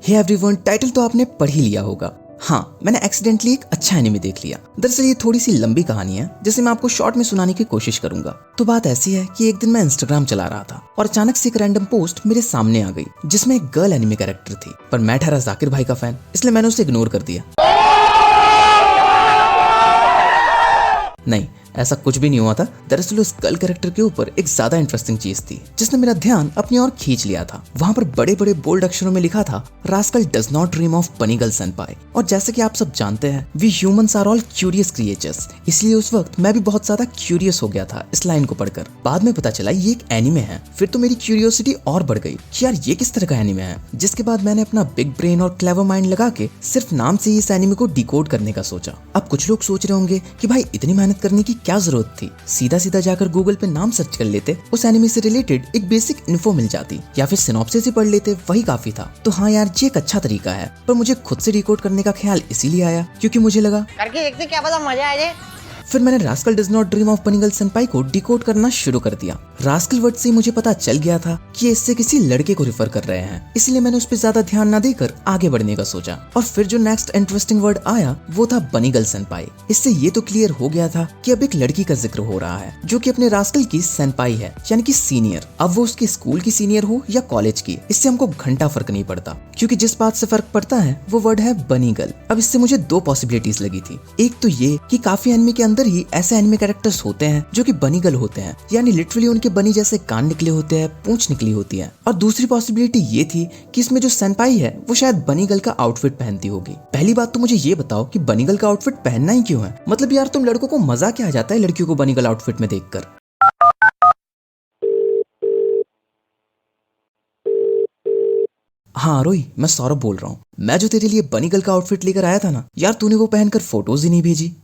Hey everyone, title तो आपने पढ़ ही लिया होगा। हाँ, मैंने एक्सीडेंटली एक अच्छा एनिमे देख लिया। दरअसल ये थोड़ी सी लंबी कहानी है जिसे मैं आपको शॉर्ट में सुनाने की कोशिश करूंगा। तो बात ऐसी है कि एक दिन मैं इंस्टाग्राम चला रहा था और अचानक से एक रैंडम पोस्ट मेरे सामने आ गई जिसमें एक गर्ल एनिमे कैरेक्टर थी, पर मैं ठहरा जाकिर भाई का फैन, इसलिए मैंने उसे इग्नोर कर दिया। नहीं, ऐसा कुछ भी नहीं हुआ था। दरअसल उस गर्ल कैरेक्टर के ऊपर एक ज्यादा इंटरेस्टिंग चीज थी जिसने मेरा ध्यान अपनी ओर खींच लिया था। वहां पर बड़े बड़े बोल्ड अक्षरों में लिखा था, Rascal does not dream of bunny girl senpai. और जैसे कि आप सब जानते हैं, we humans are all curious creatures, इसलिए उस वक्त मैं भी बहुत ज्यादा क्यूरियस हो गया था इस लाइन को पढ़कर। बाद में पता चला ये एक एनिमे है। फिर तो मेरी क्यूरियोसिटी और बढ़ गई कि यार ये किस तरह का एनिमे है। जिसके बाद मैंने अपना बिग ब्रेन और क्लेवर माइंड लगा के सिर्फ नाम से ही इस एनिमे को डिकोड करने का सोचा। अब कुछ लोग सोच रहे होंगे कि भाई इतनी मेहनत करने की क्या जरूरत थी, सीधा सीधा जाकर गूगल पे नाम सर्च कर लेते, उस एनिमे से रिलेटेड एक बेसिक इन्फो मिल जाती, या फिर सिनॉप्सिस ही पढ़ लेते, वही काफी था। तो हाँ यार, ये एक अच्छा तरीका है, पर मुझे खुद से डिकोड करने का ख्याल इसीलिए आया क्योंकि मुझे लगा करके देखते क्या पता मजा आ जाए। फिर मैंने rascal does not dream of bunny girl सेनपाई को डिकोड करना शुरू कर दिया। रास्कल वर्ड से मुझे पता चल गया था कि इससे किसी लड़के को रिफर कर रहे हैं, इसलिए मैंने उस पर ज्यादा ध्यान ना देकर आगे बढ़ने का सोचा। और फिर जो नेक्स्ट इंटरेस्टिंग वर्ड आया वो था बनी गर्ल सेनपाई। इससे ये तो क्लियर हो गया था कि अब एक लड़की का जिक्र हो रहा है जो कि अपने रास्कल की सेनपाई है, यानी कि सीनियर। अब वो उसके स्कूल की सीनियर हो या कॉलेज की, इससे हमको घंटा फर्क नहीं पड़ता, क्योंकि जिस बात से फर्क पड़ता है वो वर्ड है बनी गर्ल। अब इससे मुझे दो पॉसिबिलिटीज लगी थी। एक तो ये कि काफी एनिमे के अंदर ही ऐसे एनिमे कैरेक्टर्स होते हैं जो कि बनी गर्ल होते हैं, यानी लिटरली उनके बनी जैसे कान निकले होते हैं, पूंछ निकली होती है। और दूसरी पॉसिबिलिटी ये थी कि इसमें जो सेनपाई है वो शायद बनी गर्ल का आउटफिट पहनती होगी। पहली बात तो मुझे ये बताओ कि बनी गर्ल का आउटफिट पहनना ही क्यों है? मतलब यार, तुम लड़कों को मजा क्या आ जाता है लड़कियों को बनी गर्ल आउटफिट में देखकर? हाँ रोई, मैं सौरभ बोल रहा हूँ। मैं जो तेरे लिए बनी गर्ल का आउटफिट लेकर आया था ना यार, तूने वो पहनकर फोटोज ही नहीं भेजी।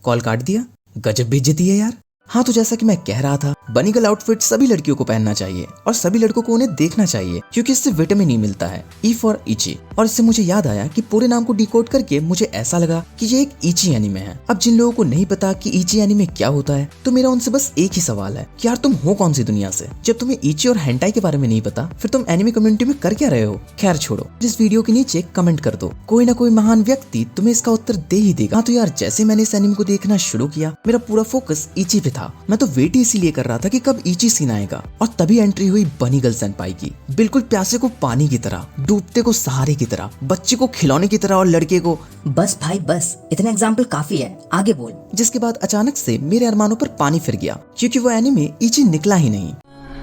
कॉल काट दिया। गजब बेइज्जती है यार। हाँ, तो जैसा कि मैं कह रहा था, बनी गर्ल आउटफिट सभी लड़कियों को पहनना चाहिए और सभी लड़कों को उन्हें देखना चाहिए, क्योंकि इससे विटामिन ई मिलता है, ई फॉर इची। और इससे मुझे याद आया कि पूरे नाम को डिकोड करके मुझे ऐसा लगा कि ये एक इची एनिमे है। अब जिन लोगों को नहीं पता कि इची एनिमे क्या होता है, तो मेरा उनसे बस एक ही सवाल है कि यार तुम हो कौन सी दुनिया से? जब तुम्हें इची और हेंटाई के बारे में नहीं पता, फिर तुम एनिमे कम्युनिटी में कर क्या रहे हो? खैर छोड़ो, इस वीडियो के नीचे कमेंट कर दो, कोई ना कोई महान व्यक्ति तुम्हें इसका उत्तर दे ही देगा। हाँ तो यार, जैसे मैंने इस एनिमे को देखना शुरू किया, मेरा पूरा फोकस इची पे था। मैं तो वेट इसीलिए कर रहा था कि कब इची सीन आएगा। और तभी एंट्री हुई बनी गर्ल सेनपाई की, बिल्कुल प्यासे को पानी की तरह, डूबते को सहारे की तरह, बच्चे को खिलौने की तरह और लड़के को। बस भाई बस, इतना एग्जाम्पल काफी है, आगे बोल। जिसके बाद अचानक से मेरे अरमानों पर पानी फिर गया, क्योंकि वो एनिमे इची निकला ही नहीं।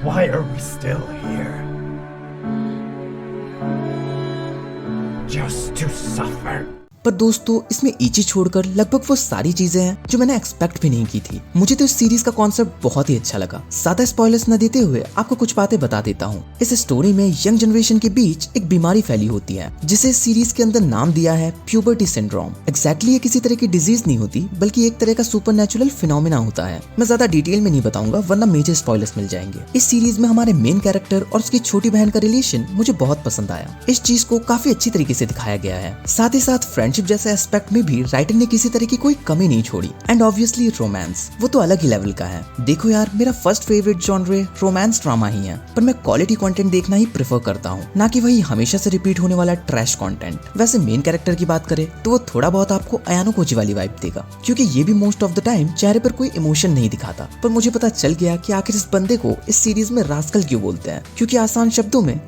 Why are we still here? Just to suffer. पर दोस्तों, इसमें इची छोड़कर लगभग वो सारी चीजें हैं जो मैंने एक्सपेक्ट भी नहीं की थी। मुझे तो इस सीरीज का कॉन्सेप्ट बहुत ही अच्छा लगा। ज्यादा स्पॉयलर्स न देते हुए आपको कुछ बातें बता देता हूँ। इस स्टोरी में यंग जनरेशन के बीच एक बीमारी फैली होती है जिसे इस सीरीज के अंदर नाम दिया है प्यूबर्टी सिंड्रोम। एग्जैक्टली ये किसी तरह की डिजीज नहीं होती, बल्कि एक तरह का सुपरनैचुरल फिनोमेना होता है। मैं ज्यादा डिटेल में नहीं बताऊंगा वरना मेजर स्पॉयलर्स मिल जाएंगे। इस सीरीज में हमारे मेन कैरेक्टर और उसकी छोटी बहन का रिलेशन मुझे बहुत पसंद आया। इस चीज को काफी अच्छी तरीके से दिखाया गया है। साथ ही साथ फ्रेंडशिप जैसे एस्पेक्ट में भी राइटर ने किसी तरह की कोई कमी नहीं छोड़ी। एंड ऑब्वियसली रोमांस, वो तो अलग ही लेवल का है। देखो यार, मेरा first favourite genre romance drama ही है, पर मैं क्वालिटी कंटेंट देखना ही प्रेफर करता हूँ, ना कि वही हमेशा से रिपीट होने वाला ट्रैश कंटेंट। वैसे मेन कैरेक्टर की बात करें तो वो थोड़ा बहुत आपको अयानो कोजी वाली वाइब देगा, क्योंकि ये भी मोस्ट ऑफ द टाइम चेहरे पर कोई इमोशन नहीं दिखाता। पर मुझे पता चल गया कि आखिर इस बंदे को इस सीरीज में रास्कल क्यों बोलते हैं, क्योंकि आसान शब्दों में।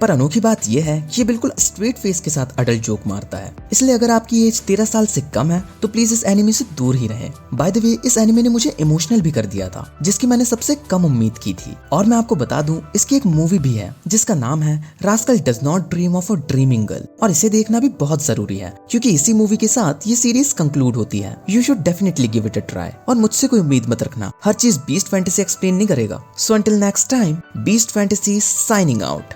पर अनोखी बात यह है कि ये बिल्कुल स्ट्रेट फेस के साथ अडल्ट जोक मारता है, इसलिए अगर आपकी एज 13 साल से कम है तो प्लीज इस एनिमे से दूर ही रहें। बाय द वे, इस एनिमे ने मुझे इमोशनल भी कर दिया था, जिसकी मैंने सबसे कम उम्मीद की थी। और मैं आपको बता दूं, इसकी एक मूवी भी है जिसका नाम है rascal does not dream of a dreaming girl, और इसे देखना भी बहुत जरूरी है, क्योंकि इसी मूवी के साथ ये सीरीज कंक्लूड होती है। You should definitely give it a try. और मुझसे कोई उम्मीद मत रखना, हर चीज बीस्ट फैंटेसी एक्सप्लेन नहीं करेगा। So until next time, beast fantasy signing out.